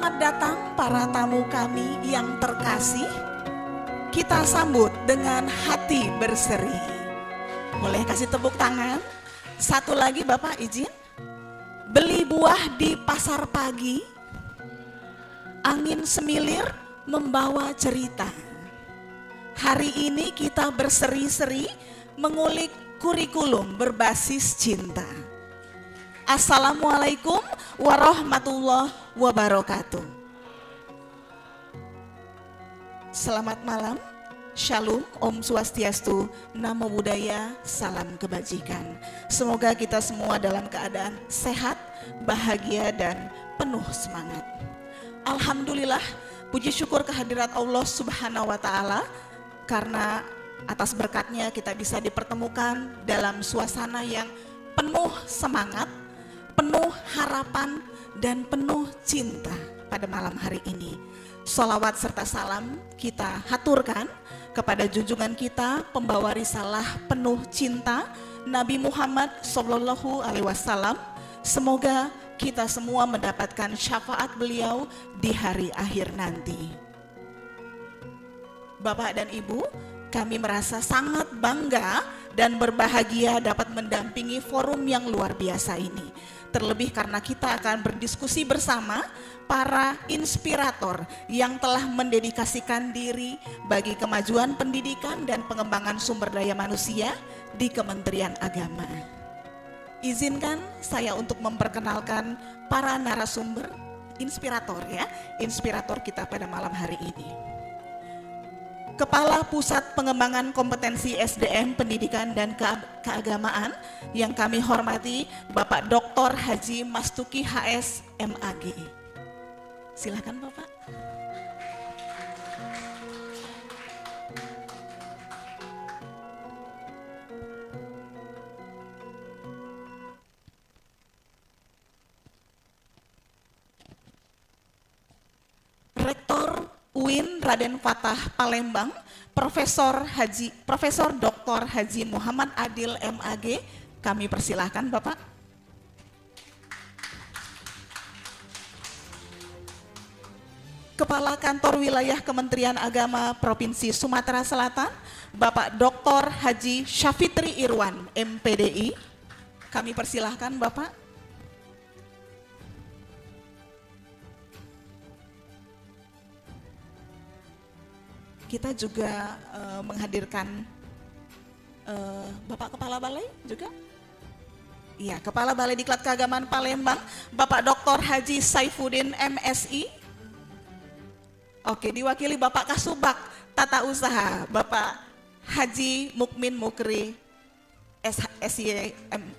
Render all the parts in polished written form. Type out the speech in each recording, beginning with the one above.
Selamat datang para tamu kami yang terkasih. Kita sambut dengan hati berseri. Boleh kasih tepuk tangan? Satu lagi Bapak izin. Beli buah di pasar pagi, angin semilir membawa cerita. Hari ini kita berseri-seri mengulik kurikulum berbasis cinta. Assalamualaikum warahmatullahi wabarakatuh. Selamat malam, Shalom, Om Swastiastu, Namo Buddhaya, Salam Kebajikan. Semoga kita semua dalam keadaan sehat, bahagia, dan penuh semangat. Alhamdulillah, puji syukur kehadirat Allah Subhanahu wa Ta'ala, karena atas berkatnya kita bisa dipertemukan dalam suasana yang penuh semangat, penuh harapan, dan penuh cinta pada malam hari ini. Sholawat serta salam kita haturkan kepada junjungan kita, pembawa risalah penuh cinta, Nabi Muhammad SAW. Semoga kita semua mendapatkan syafaat beliau di hari akhir nanti. Bapak dan Ibu, kami merasa sangat bangga dan berbahagia dapat mendampingi forum yang luar biasa ini. Terlebih karena kita akan berdiskusi bersama para inspirator yang telah mendedikasikan diri bagi kemajuan pendidikan dan pengembangan sumber daya manusia di Kementerian Agama. Izinkan saya untuk memperkenalkan para narasumber inspirator inspirator kita pada malam hari ini. Kepala Pusat Pengembangan Kompetensi SDM Pendidikan dan Keagamaan yang kami hormati, Bapak Dr. Haji Mastuki HS MAG. Silakan Bapak. Rektor UIN Raden Fatah Palembang, Profesor Dr. Haji Muhammad Adil MAG, kami persilahkan Bapak. Kepala Kantor Wilayah Kementerian Agama Provinsi Sumatera Selatan, Bapak Dr. Haji Syafitri Irwan MPDI, kami persilahkan Bapak. Kita juga menghadirkan Bapak Kepala Balai juga. Iya, Kepala Balai Diklat Keagamaan Palembang, Bapak Dr. Haji Saifuddin MSI. Oke, diwakili Bapak Kasubag Tata Usaha, Bapak Haji Mukmin Mukri SY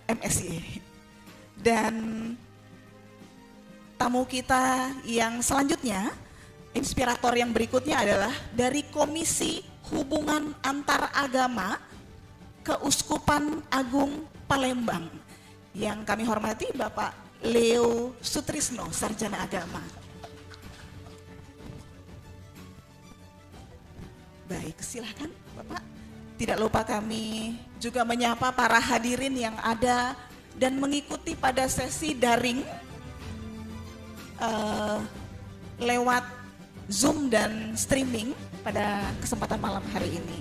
MSI. Dan tamu kita yang selanjutnya, inspirator yang berikutnya adalah dari Komisi Hubungan Antar Agama Keuskupan Agung Palembang yang kami hormati Bapak Leo Sutrisno, Sarjana Agama. Baik, silakan Bapak. Tidak lupa kami juga menyapa para hadirin yang ada dan mengikuti pada sesi daring lewat Zoom dan streaming pada kesempatan malam hari ini.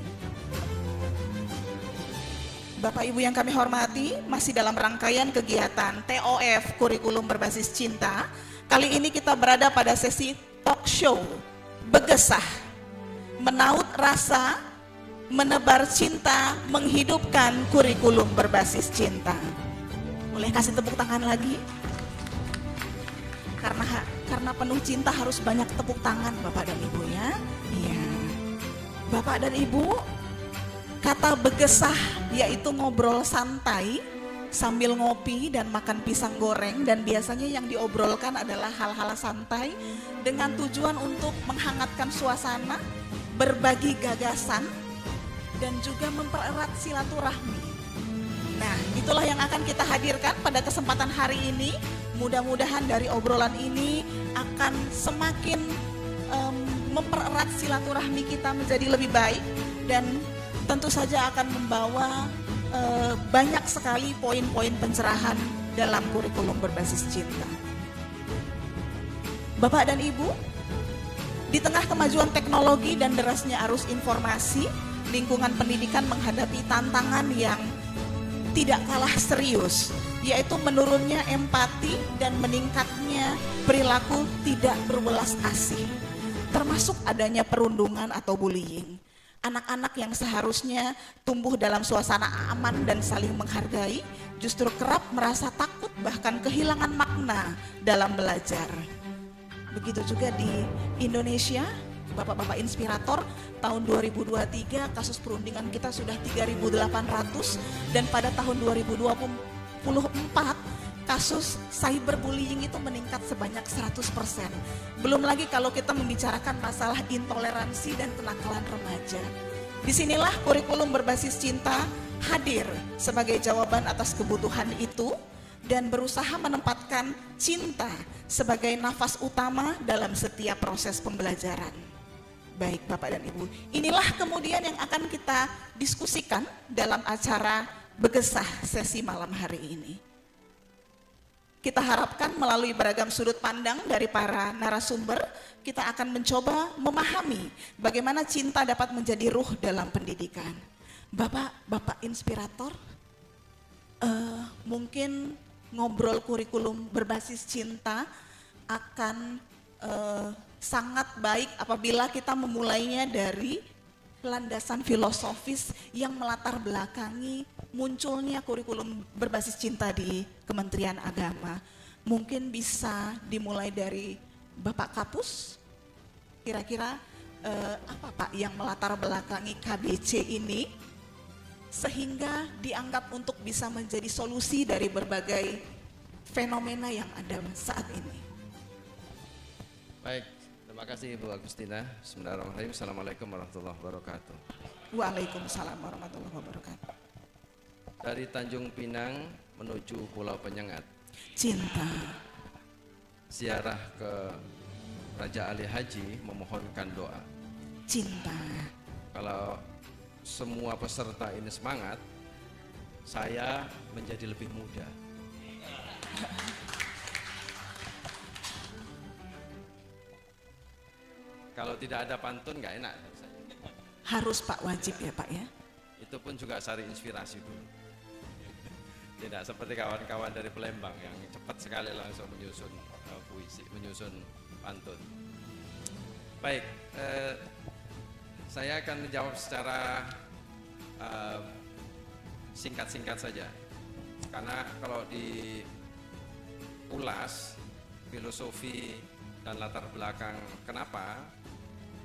Bapak Ibu yang kami hormati, masih dalam rangkaian kegiatan TOF Kurikulum Berbasis Cinta. Kali ini kita berada pada sesi talk show Begesah, Menaut Rasa, Menebar Cinta, Menghidupkan Kurikulum Berbasis Cinta. Boleh kasih tepuk tangan lagi? Karena penuh cinta harus banyak tepuk tangan Bapak dan Ibu ya. Iya. Bapak dan Ibu, kata begesah yaitu ngobrol santai sambil ngopi dan makan pisang goreng, dan biasanya yang diobrolkan adalah hal-hal santai dengan tujuan untuk menghangatkan suasana, berbagi gagasan, dan juga mempererat silaturahmi. Nah, itulah yang akan kita hadirkan pada kesempatan hari ini. Mudah-mudahan dari obrolan ini akan semakin mempererat silaturahmi kita menjadi lebih baik, dan tentu saja akan membawa banyak sekali poin-poin pencerahan dalam kurikulum berbasis cinta. Bapak dan Ibu, di tengah kemajuan teknologi dan derasnya arus informasi, lingkungan pendidikan menghadapi tantangan yang tidak kalah serius, yaitu menurunnya empati dan meningkatnya perilaku tidak berwelas asih, termasuk adanya perundungan atau bullying. Anak-anak yang seharusnya tumbuh dalam suasana aman dan saling menghargai, justru kerap merasa takut bahkan kehilangan makna dalam belajar. Begitu juga di Indonesia, Bapak-Bapak Inspirator, tahun 2023 kasus perundingan kita sudah 3.800 dan pada tahun 2024 kasus cyberbullying itu meningkat sebanyak 100%. Belum lagi kalau kita membicarakan masalah intoleransi dan kenakalan remaja. Disinilah kurikulum berbasis cinta hadir sebagai jawaban atas kebutuhan itu dan berusaha menempatkan cinta sebagai nafas utama dalam setiap proses pembelajaran. Baik Bapak dan Ibu, inilah kemudian yang akan kita diskusikan dalam acara Begesah sesi malam hari ini. Kita harapkan melalui beragam sudut pandang dari para narasumber, kita akan mencoba memahami bagaimana cinta dapat menjadi ruh dalam pendidikan. Bapak Inspirator, mungkin ngobrol kurikulum berbasis cinta akan sangat baik apabila kita memulainya dari landasan filosofis yang melatar belakangi munculnya kurikulum berbasis cinta di Kementerian Agama. Mungkin bisa dimulai dari Bapak Kapus, kira-kira apa Pak yang melatar belakangi KBC ini sehingga dianggap untuk bisa menjadi solusi dari berbagai fenomena yang ada saat ini. Baik, terima kasih Ibu Agustina. Bismillahirrahmanirrahim. Assalamualaikum warahmatullahi wabarakatuh. Waalaikumsalam warahmatullahi wabarakatuh. Dari Tanjung Pinang menuju Pulau Penyengat, cinta. Ziarah ke Raja Ali Haji memohonkan doa. Cinta. Kalau semua peserta ini semangat, saya menjadi lebih muda. Kalau tidak ada pantun nggak enak. Harus Pak, wajib ya Pak ya. Itu pun juga cari inspirasi dulu. Tidak seperti kawan-kawan dari Palembang yang cepat sekali langsung menyusun puisi, menyusun pantun. Baik, saya akan menjawab secara singkat-singkat saja. Karena kalau diulas filosofi dan latar belakang kenapa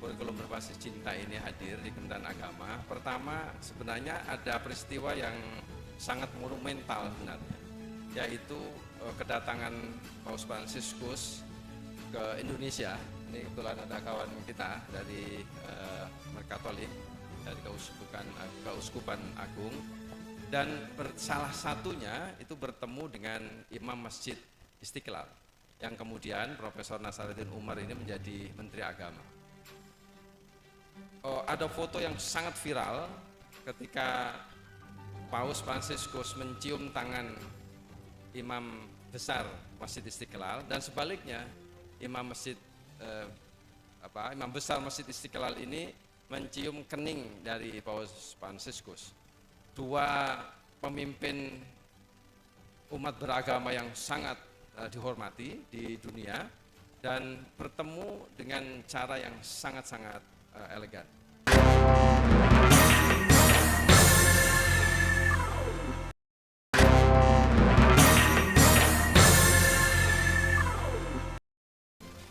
kurikulum berbasis cinta ini hadir di Kementerian Agama. Pertama, sebenarnya ada peristiwa yang sangat monumental sebenarnya, yaitu kedatangan Paus Fransiskus ke Indonesia. Ini kebetulan ada kawan kita dari Katolik, dari Keuskupan Agung, dan salah satunya itu bertemu dengan Imam Masjid Istiqlal, yang kemudian Profesor Nasaruddin Umar ini menjadi Menteri Agama. Ada foto yang sangat viral ketika Paus Fransiskus mencium tangan Imam besar Masjid Istiqlal, dan sebaliknya Imam besar Masjid Istiqlal ini mencium kening dari Paus Fransiskus. Dua pemimpin umat beragama yang sangat dihormati di dunia dan bertemu dengan cara yang sangat-sangat elegan.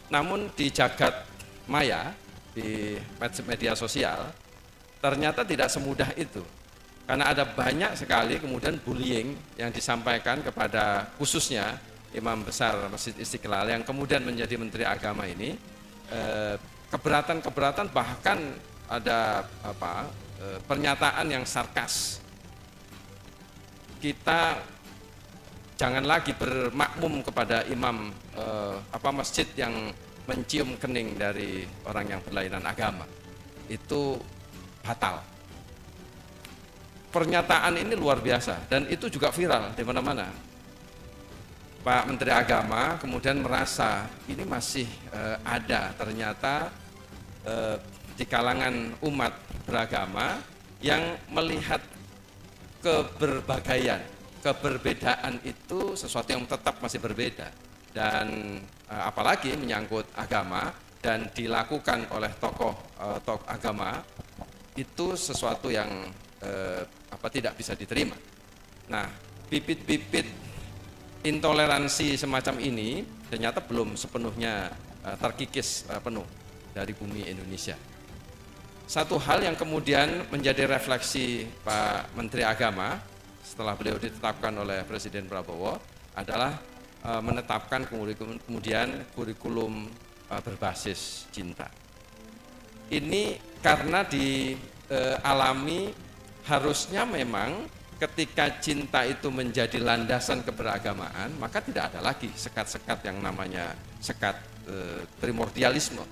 Namun di jagat maya, di media sosial, ternyata tidak semudah itu. Karena ada banyak sekali kemudian bullying yang disampaikan kepada khususnya Imam besar Masjid Istiqlal yang kemudian menjadi Menteri Agama ini. Keberatan-keberatan, bahkan ada pernyataan yang sarkas. Kita jangan lagi bermakmum kepada imam masjid yang mencium kening dari orang yang berlainan agama. Itu batal. Pernyataan ini luar biasa dan itu juga viral di mana-mana. Pak Menteri Agama kemudian merasa ini masih ada ternyata di kalangan umat beragama yang melihat keberbagaian, keberbedaan itu sesuatu yang tetap masih berbeda, dan apalagi menyangkut agama dan dilakukan oleh tokoh agama itu sesuatu yang tidak bisa diterima. Nah, bibit-bibit intoleransi semacam ini ternyata belum sepenuhnya terkikis penuh dari bumi Indonesia. Satu hal yang kemudian menjadi refleksi Pak Menteri Agama setelah beliau ditetapkan oleh Presiden Prabowo adalah menetapkan kemudian kurikulum berbasis cinta. Ini karena dialami harusnya memang ketika cinta itu menjadi landasan keberagamaan, maka tidak ada lagi sekat-sekat yang namanya sekat primordialisme,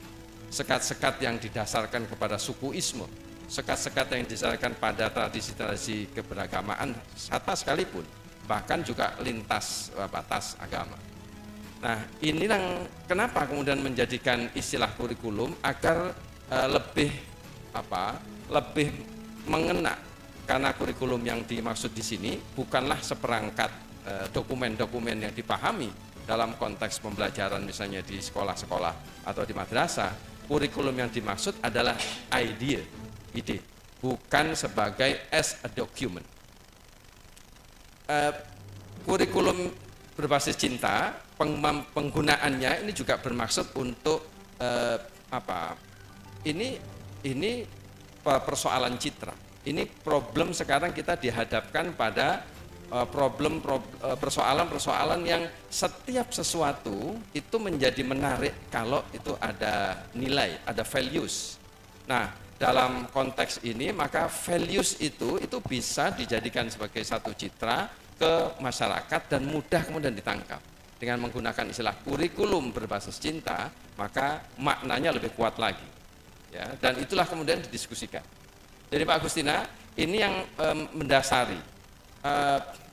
sekat-sekat yang didasarkan kepada sukuisme, sekat-sekat yang didasarkan pada tradisi-tradisi keberagamaan hatta sekalipun, bahkan juga lintas batas agama. Nah, ini yang kenapa kemudian menjadikan istilah kurikulum agar lebih mengena. Karena kurikulum yang dimaksud di sini bukanlah seperangkat dokumen-dokumen yang dipahami dalam konteks pembelajaran misalnya di sekolah-sekolah atau di madrasah. Kurikulum yang dimaksud adalah ide, bukan sebagai as a document. Kurikulum berbasis cinta, penggunaannya ini juga bermaksud untuk Ini persoalan citra. Ini problem sekarang kita dihadapkan pada persoalan-persoalan yang setiap sesuatu itu menjadi menarik kalau itu ada nilai, ada values. Nah, dalam konteks ini maka values itu bisa dijadikan sebagai satu citra ke masyarakat dan mudah kemudian ditangkap. Dengan menggunakan istilah kurikulum berbasis cinta, maka maknanya lebih kuat lagi. Ya, dan itulah kemudian didiskusikan. Jadi Pak Agustina, ini yang mendasari.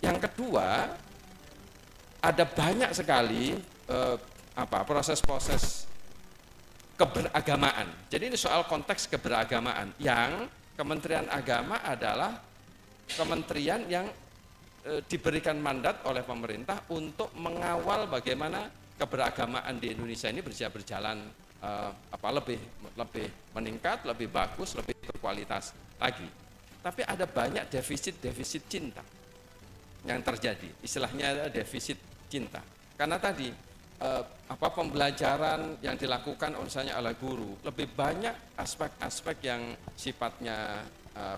Yang kedua, ada banyak sekali proses-proses keberagamaan. Jadi ini soal konteks keberagamaan yang Kementerian Agama adalah kementerian yang diberikan mandat oleh pemerintah untuk mengawal bagaimana keberagamaan di Indonesia ini bisa berjalan lebih meningkat, lebih bagus, lebih berkualitas lagi. Tapi ada banyak defisit cinta yang terjadi. Istilahnya adalah defisit cinta. Karena tadi pembelajaran yang dilakukan misalnya oleh guru lebih banyak aspek-aspek yang sifatnya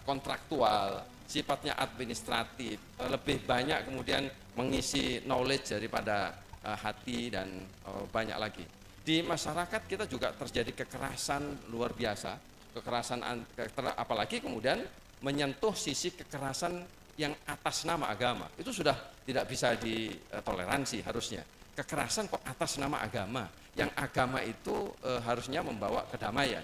kontraktual, sifatnya administratif, lebih banyak kemudian mengisi knowledge daripada hati dan banyak lagi. Di masyarakat kita juga terjadi kekerasan luar biasa, apalagi kemudian menyentuh sisi kekerasan yang atas nama agama. Itu sudah tidak bisa ditoleransi harusnya. Kekerasan kok atas nama agama, yang agama itu harusnya membawa kedamaian.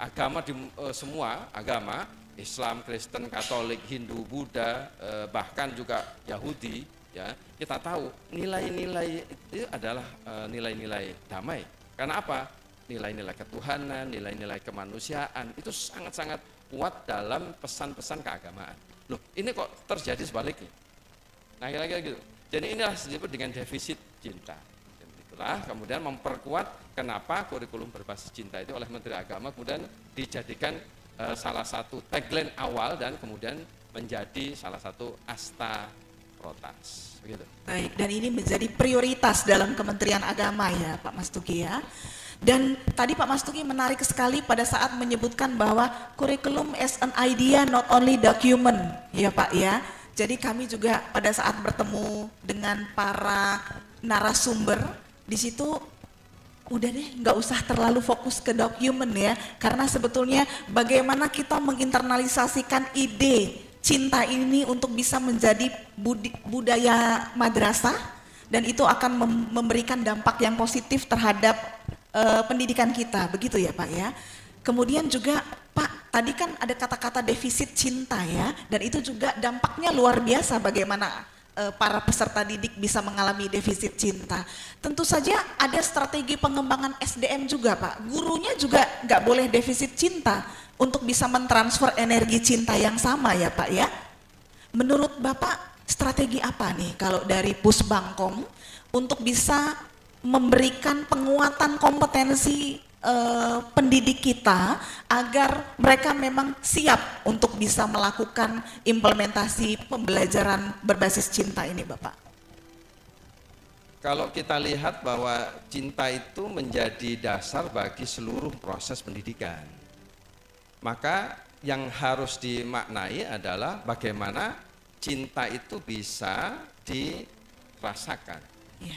Agama semua agama, Islam, Kristen, Katolik, Hindu, Buddha, bahkan juga Yahudi, ya, kita tahu nilai-nilai itu adalah nilai-nilai damai. Karena apa? Nilai-nilai ketuhanan, nilai-nilai kemanusiaan itu sangat-sangat kuat dalam pesan-pesan keagamaan. Loh, ini kok terjadi sebaliknya? Nah, kira-kira gitu. Jadi inilah disebut dengan defisit cinta. Dan itulah kemudian memperkuat kenapa kurikulum berbasis cinta itu oleh Menteri Agama kemudian dijadikan salah satu tagline awal dan kemudian menjadi salah satu asta protas. Begitu. Baik, dan ini menjadi prioritas dalam Kementerian Agama ya Pak Mas Tuki ya. Dan tadi Pak Mas Tuki menarik sekali pada saat menyebutkan bahwa kurikulum as an idea not only document ya Pak ya. Jadi kami juga pada saat bertemu dengan para narasumber di situ udah deh nggak usah terlalu fokus ke dokumen ya, karena sebetulnya bagaimana kita menginternalisasikan ide cinta ini untuk bisa menjadi budaya madrasah, dan itu akan memberikan dampak yang positif terhadap pendidikan kita, begitu ya Pak ya. Kemudian juga Pak, tadi kan ada kata-kata defisit cinta ya, dan itu juga dampaknya luar biasa bagaimana para peserta didik bisa mengalami defisit cinta. Tentu saja ada strategi pengembangan SDM juga Pak. Gurunya juga nggak boleh defisit cinta untuk bisa mentransfer energi cinta yang sama ya Pak ya. Menurut Bapak strategi apa nih kalau dari Pusbangkom untuk bisa memberikan penguatan kompetensi pendidik kita agar mereka memang siap untuk bisa melakukan implementasi pembelajaran berbasis cinta ini Bapak? Kalau kita lihat bahwa cinta itu menjadi dasar bagi seluruh proses pendidikan, maka yang harus dimaknai adalah bagaimana cinta itu bisa dirasakan.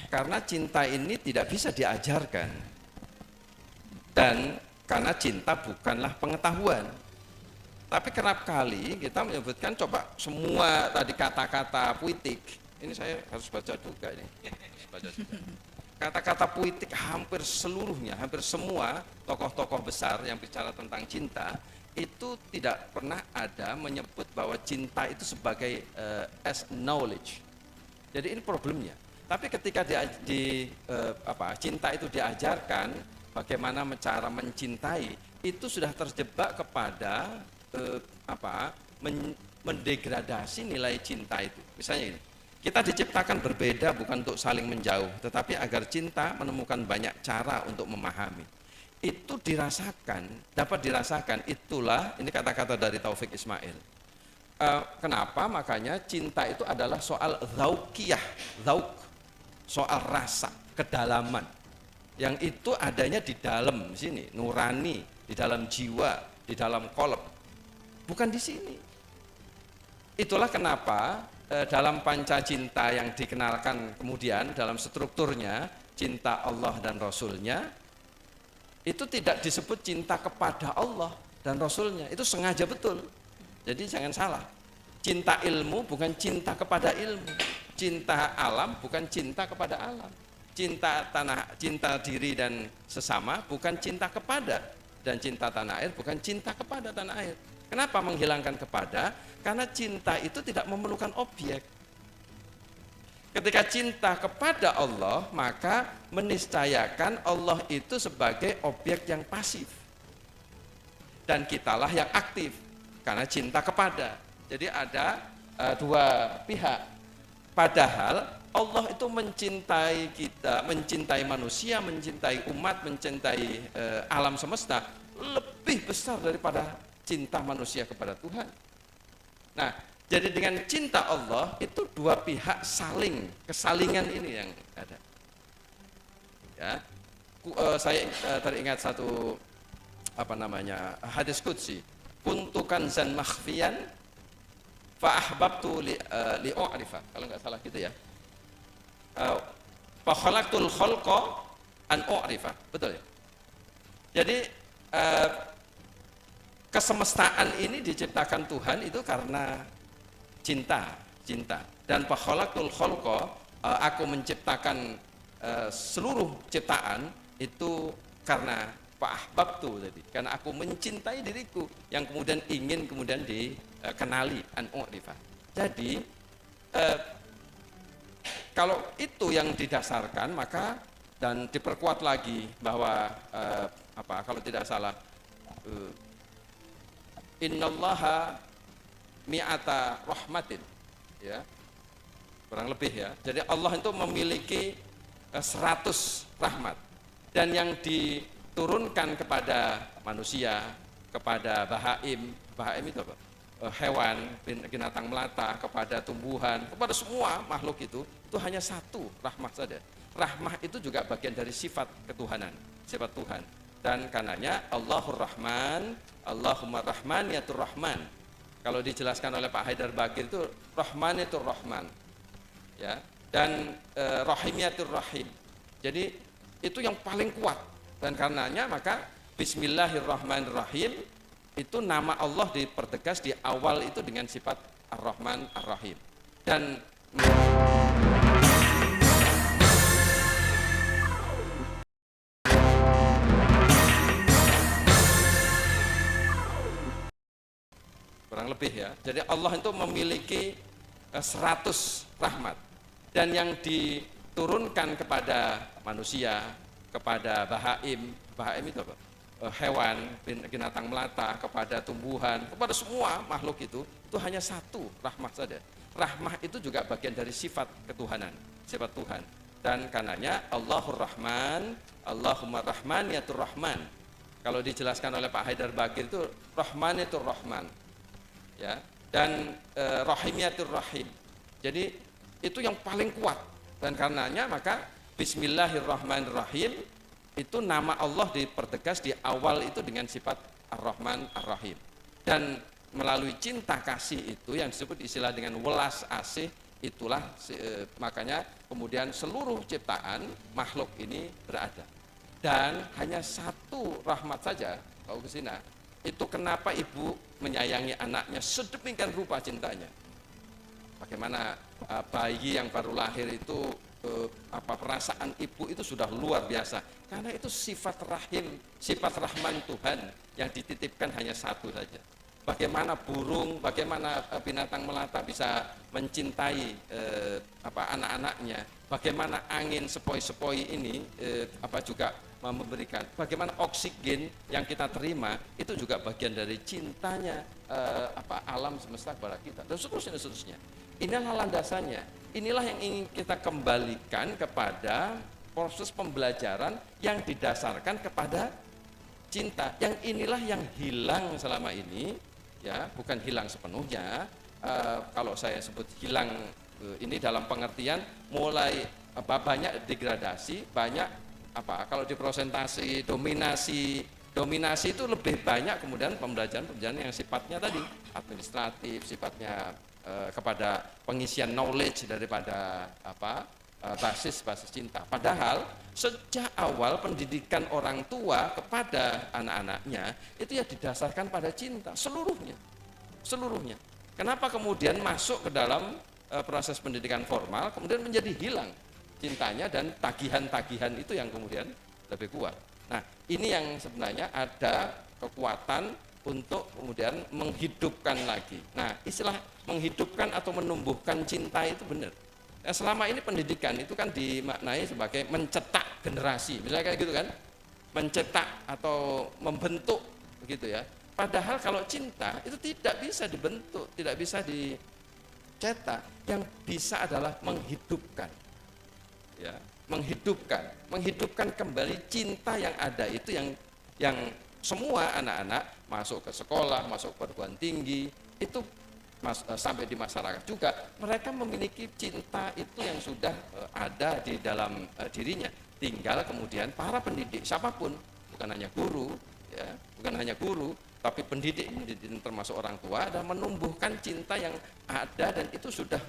Karena cinta ini tidak bisa diajarkan. Dan karena cinta bukanlah pengetahuan. Tapi kerap kali kita menyebutkan coba semua tadi kata-kata puitik. Ini saya harus baca juga ini. Kata-kata puitik hampir seluruhnya, hampir semua tokoh-tokoh besar yang bicara tentang cinta itu tidak pernah ada menyebut bahwa cinta itu sebagai as knowledge. Jadi ini problemnya. Tapi ketika cinta itu diajarkan, bagaimana cara mencintai, itu sudah terjebak kepada mendegradasi nilai cinta itu. Misalnya ini, kita diciptakan berbeda bukan untuk saling menjauh, tetapi agar cinta menemukan banyak cara untuk memahami. Itu dirasakan, dapat dirasakan, itulah, ini kata-kata dari Taufik Ismail. Kenapa? Makanya cinta itu adalah soal zaukiyah, zauk, soal rasa, kedalaman. Yang itu adanya di dalam sini, nurani, di dalam jiwa, di dalam kolab, bukan di sini. Itulah kenapa dalam panca cinta yang dikenalkan kemudian dalam strukturnya cinta Allah dan Rasulnya, itu tidak disebut cinta kepada Allah dan Rasulnya, itu sengaja betul. Jadi jangan salah, cinta ilmu bukan cinta kepada ilmu, cinta alam bukan cinta kepada alam. Cinta tanah, cinta diri dan sesama bukan cinta kepada, dan cinta tanah air bukan cinta kepada tanah air. Kenapa menghilangkan kepada? Karena cinta itu tidak memerlukan objek. Ketika cinta kepada Allah, maka meniscayakan Allah itu sebagai objek yang pasif, dan kitalah yang aktif karena cinta kepada. Jadi ada dua pihak. Padahal Allah itu mencintai kita, mencintai manusia, mencintai umat, mencintai alam semesta lebih besar daripada cinta manusia kepada Tuhan. Nah, jadi dengan cinta Allah itu dua pihak saling, kesalingan ini yang ada. Ya, saya teringat satu hadis qudsi, kuntu kanzan makhfiyan fa ahbabtu li'u'rifa, kalau nggak salah gitu ya. Fa khalaqtul khalqa an u'rifa, betul ya. Jadi kesemestaan ini diciptakan Tuhan itu karena cinta. Dan fa khalaqtul khalqa, aku menciptakan seluruh ciptaan itu karena fa ahbabtu, jadi karena aku mencintai diriku yang kemudian ingin kemudian dikenali an u'rifa. Jadi kalau itu yang didasarkan, maka dan diperkuat lagi bahwa kalau tidak salah innallaha mi'ata rahmatin, ya, kurang lebih ya. Jadi Allah itu memiliki 100 rahmat, dan yang diturunkan kepada manusia, kepada bahaim itu apa? Hewan, binatang melata, kepada tumbuhan, kepada semua makhluk itu hanya satu rahmat saja. Rahmah itu juga bagian dari sifat ketuhanan, sifat Tuhan. Dan karenanya Allahur Rahman, Allahumma Rahmaniyatur Rahman. Kalau dijelaskan oleh Pak Haidar Bakir itu Rahmaniyatur Rahman, ya, dan Rahimiyatur Rahim. Jadi itu yang paling kuat, dan karenanya maka Bismillahirrahmanirrahim itu nama Allah dipertegas di awal itu dengan sifat Ar-Rahman Ar-Rahim. Dan kurang lebih ya. Jadi Allah itu memiliki 100 rahmat. Dan yang diturunkan kepada manusia, kepada bahaim itu apa? Hewan, binatang melata, kepada tumbuhan, kepada semua makhluk itu hanya satu rahmat saja. Rahmah itu juga bagian dari sifat ketuhanan, sifat Tuhan. Dan karenanya Allahur Rahman, Allahumma Rahmaniyatur Rahman. Kalau dijelaskan oleh Pak Haidar Bakir itu Rahmaniyatur Rahman, ya, dan Rahimiyatur Rahim. Jadi itu yang paling kuat. Dan karenanya maka Bismillahirrahmanirrahim itu nama Allah dipertegas di awal itu dengan sifat Ar-Rahman Ar-Rahim. Dan melalui cinta kasih itu yang disebut istilah dengan welas asih, itulah makanya kemudian seluruh ciptaan makhluk ini berada. Dan hanya satu rahmat saja, Pak Augustina, itu kenapa ibu menyayangi anaknya sedemikian rupa cintanya. Bagaimana bayi yang baru lahir itu perasaan ibu itu sudah luar biasa, karena itu sifat rahim, sifat rahman Tuhan yang dititipkan hanya satu saja. Bagaimana burung, bagaimana binatang melata bisa mencintai anak-anaknya, bagaimana angin sepoi-sepoi ini juga memberikan, bagaimana oksigen yang kita terima itu juga bagian dari cintanya alam semesta kepada kita, dan seterusnya. Inilah landasannya, inilah yang ingin kita kembalikan kepada proses pembelajaran yang didasarkan kepada cinta. Yang inilah yang hilang selama ini, ya, bukan hilang sepenuhnya. Kalau saya sebut hilang ini dalam pengertian mulai banyak degradasi, banyak kalau di presentasi dominasi itu lebih banyak kemudian pembelajaran yang sifatnya tadi administratif, sifatnya kepada pengisian knowledge daripada basis cinta. Padahal sejak awal pendidikan orang tua kepada anak-anaknya itu ya didasarkan pada cinta seluruhnya. Kenapa kemudian masuk ke dalam proses pendidikan formal kemudian menjadi hilang cintanya, dan tagihan-tagihan itu yang kemudian lebih kuat. Nah, ini yang sebenarnya ada kekuatan untuk kemudian menghidupkan lagi. Nah, istilah menghidupkan atau menumbuhkan cinta itu benar. Nah, selama ini pendidikan itu kan dimaknai sebagai mencetak generasi, misalnya kayak gitu kan, mencetak atau membentuk begitu ya. Padahal kalau cinta itu tidak bisa dibentuk, tidak bisa dicetak. Yang bisa adalah menghidupkan, ya, menghidupkan kembali cinta yang ada itu yang semua anak-anak masuk ke sekolah, masuk perguruan tinggi itu sampai di masyarakat juga mereka memiliki cinta itu yang sudah ada di dalam dirinya. Tinggal kemudian para pendidik siapapun, bukan hanya guru, tapi pendidik termasuk orang tua, dan menumbuhkan cinta yang ada dan itu sudah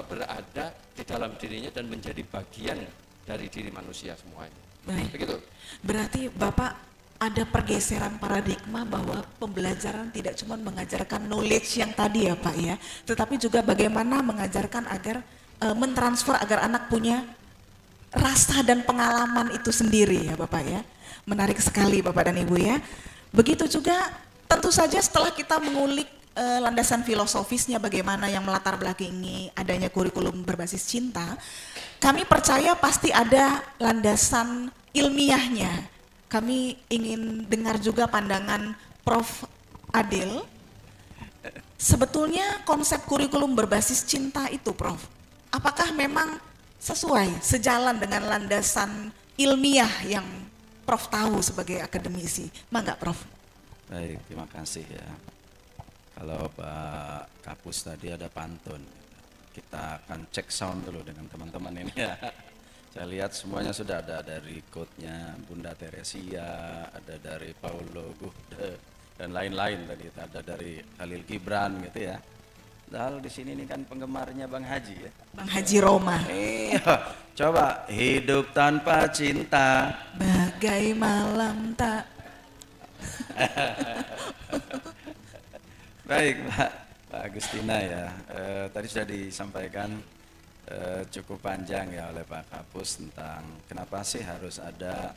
berada di dalam dirinya dan menjadi bagian dari diri manusia semuanya. Baik. Begitu. Berarti Bapak ada pergeseran paradigma bahwa pembelajaran tidak cuma mengajarkan knowledge yang tadi ya Pak ya, tetapi juga bagaimana mengajarkan agar mentransfer agar anak punya rasa dan pengalaman itu sendiri ya Bapak ya. Menarik sekali Bapak dan Ibu ya. Begitu juga tentu saja setelah kita mengulik landasan filosofisnya bagaimana yang melatar belakangi adanya kurikulum berbasis cinta, kami percaya pasti ada landasan ilmiahnya. Kami ingin dengar juga pandangan Prof. Adil. Sebetulnya konsep kurikulum berbasis cinta itu Prof, apakah memang sesuai, sejalan dengan landasan ilmiah yang Prof tahu sebagai akademisi? Mangga Prof. Baik, terima kasih ya. Kalau Pak Kapus tadi ada pantun, kita akan cek sound dulu dengan teman-teman ini ya. Saya lihat semuanya sudah ada, dari quote-nya Bunda Teresia, ada dari Paulo Gude dan lain-lain tadi, ada dari Khalil Gibran gitu ya. Lalu di sini ini kan penggemarnya Bang Haji ya. Bang Haji Roma. Iya, coba hidup tanpa cinta. Bagai malam tak. Baik Pak Agustina ya, tadi sudah disampaikan cukup panjang ya oleh Pak Kapus tentang kenapa sih harus ada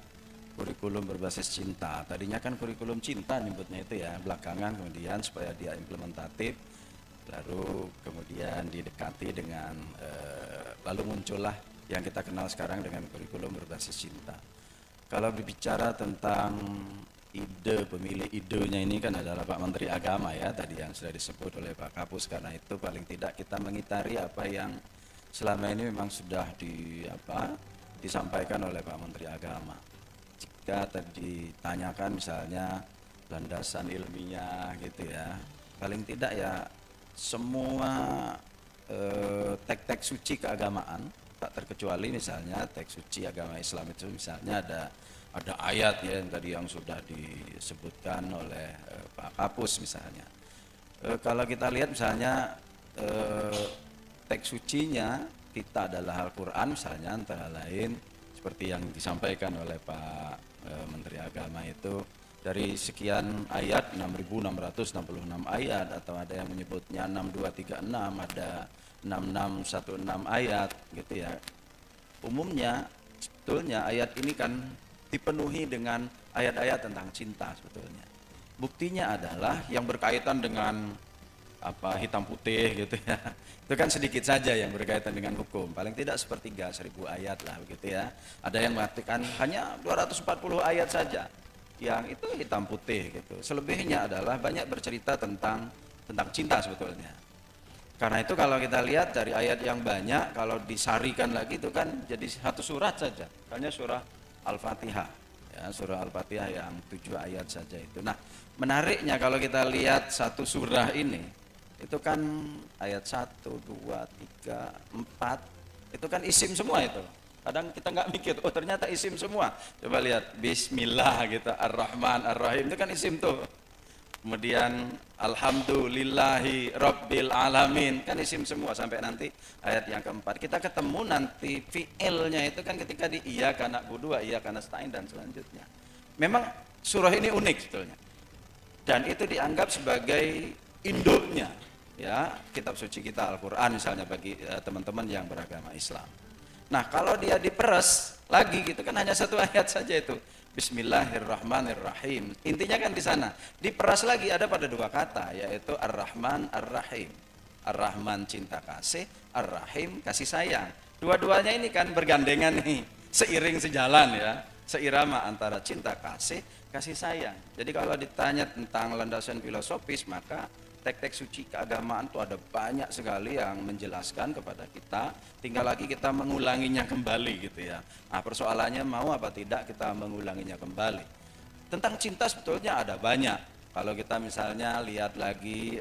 kurikulum berbasis cinta. Tadinya kan kurikulum cinta nyebutnya itu ya, belakangan kemudian supaya dia implementatif, lalu kemudian kemudian didekati dengan lalu muncullah yang kita kenal sekarang dengan kurikulum berbasis cinta. Kalau berbicara tentang ide, pemilik idenya ini kan adalah Pak Menteri Agama ya, tadi yang sudah disebut oleh Pak Kapus, karena itu paling tidak kita mengitari apa yang selama ini memang sudah disampaikan oleh Pak Menteri Agama. Jika tadi ditanyakan misalnya landasan ilmiah gitu ya, paling tidak ya semua teks-teks suci keagamaan, tak terkecuali misalnya teks suci agama Islam itu misalnya ada ayat ya yang tadi yang sudah disebutkan oleh Pak Kapus misalnya. Kalau kita lihat misalnya teks sucinya kita adalah Al-Quran misalnya, antara lain seperti yang disampaikan oleh Pak Menteri Agama itu dari sekian ayat 6.666 ayat, atau ada yang menyebutnya 6236, ada 6616 ayat gitu ya. Umumnya sebetulnya ayat ini kan dipenuhi dengan ayat-ayat tentang cinta sebetulnya. Buktinya adalah yang berkaitan dengan hitam putih gitu ya. Itu kan sedikit saja yang berkaitan dengan hukum. Paling tidak sepertiga 1000 ayat lah begitu ya. Ada yang mengatakan hanya 240 ayat saja yang itu hitam putih gitu. Selebihnya adalah banyak bercerita tentang cinta sebetulnya. Karena itu kalau kita lihat dari ayat yang banyak, kalau disarikan lagi itu kan jadi satu surat saja. Misalnya surah Al-Fatihah, ya, surah Al-Fatihah yang 7 ayat saja itu. Nah, menariknya kalau kita lihat satu surah ini, itu kan ayat 1, 2, 3, 4, itu kan isim semua itu. Kadang kita nggak mikir, oh ternyata isim semua. Coba lihat, Bismillah gitu, Ar-Rahman, Ar-Rahim, itu kan isim tuh. Kemudian Alhamdulillahi Rabbil Alamin, kan isim semua sampai nanti ayat yang keempat. Kita ketemu nanti fi'ilnya itu kan ketika di iyyaka na'budu wa iyyaka nasta'in dan selanjutnya. Memang surah ini unik sebetulnya. Dan itu dianggap sebagai induknya ya kitab suci kita Al-Quran misalnya bagi teman-teman yang beragama Islam. Nah kalau dia diperes lagi gitu kan hanya satu ayat saja itu, Bismillahirrahmanirrahim. Intinya kan di sana. Diperas lagi ada pada 2 kata, yaitu Ar-Rahman, Ar-Rahim. Ar-Rahman cinta kasih, Ar-Rahim kasih sayang. Dua-duanya ini kan bergandengan nih, seiring sejalan ya, seirama antara cinta kasih, kasih sayang. Jadi kalau ditanya tentang landasan filosofis, maka teks-teks suci keagamaan itu ada banyak sekali yang menjelaskan kepada kita, tinggal lagi kita mengulanginya kembali gitu ya. Nah persoalannya mau apa tidak kita mengulanginya kembali. Tentang cinta sebetulnya ada banyak. Kalau kita misalnya lihat lagi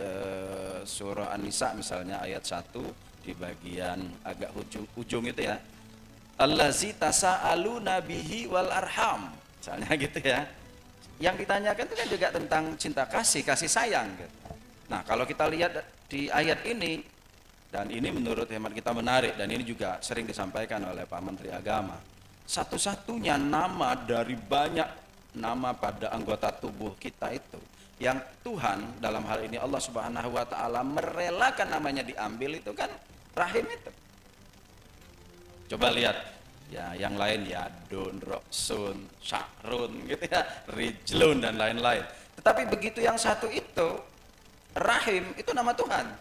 surah An-Nisa misalnya ayat 1 di bagian agak ujung itu ya, Allazi tasa'aluna bihi wal arham misalnya gitu ya. Yang ditanyakan itu kan juga tentang cinta kasih, kasih sayang gitu. Nah kalau kita lihat di ayat ini, dan ini menurut hemat kita menarik, dan ini juga sering disampaikan oleh Pak Menteri Agama, satu-satunya nama dari banyak nama pada anggota tubuh kita itu, yang Tuhan dalam hal ini Allah Subhanahu wa Ta'ala merelakan namanya diambil, itu kan rahim itu. Coba lihat ya, yang lain ya Dun, Roksun, Syakrun gitu ya, Rijlun dan lain-lain. Tetapi begitu yang satu itu, Rahim, itu nama Tuhan.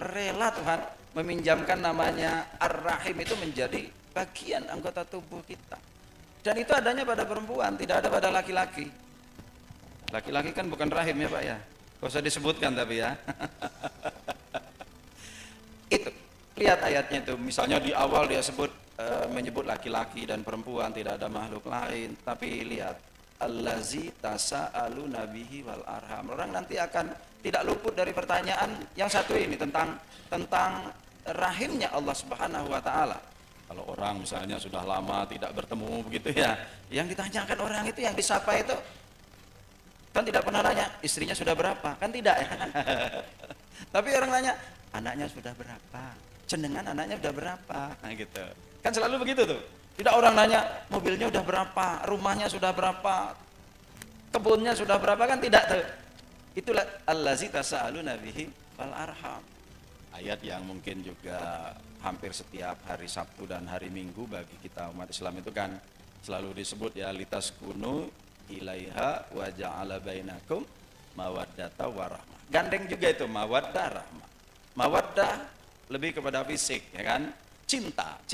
Rela Tuhan meminjamkan namanya Ar-Rahim itu menjadi bagian anggota tubuh kita. Dan itu adanya pada perempuan, tidak ada pada laki-laki. Laki-laki kan bukan rahim ya Pak ya, gak usah disebutkan tapi ya. Itu, lihat ayatnya itu, misalnya di awal dia menyebut laki-laki dan perempuan, tidak ada makhluk lain. Tapi lihat, Allazi tasa'aluna bihi wal arham. Orang nanti akan tidak luput dari pertanyaan yang satu ini tentang rahimnya Allah Subhanahu wa Ta'ala. Kalau orang misalnya sudah lama tidak bertemu begitu ya, yang ditanyakan orang itu, yang disapa itu kan tidak pernah nanya istrinya sudah berapa, kan tidak ya. Tapi orang nanya anaknya sudah berapa, cendengan anaknya sudah berapa, nah gitu kan selalu begitu tuh. Tidak orang nanya mobilnya sudah berapa, rumahnya sudah berapa, kebunnya sudah berapa, kan tidak tuh. Itulah allazi tasa'aluna bihi wal arham. Ayat yang mungkin juga hampir setiap hari Sabtu dan hari Minggu bagi kita umat Islam itu kan selalu disebut ya, litaskunu ilaiha wa ja'ala bainakum mawaddata warahmah. Gandeng juga itu mawaddah rahmah. Mawaddah lebih kepada fisik, ya kan? Cinta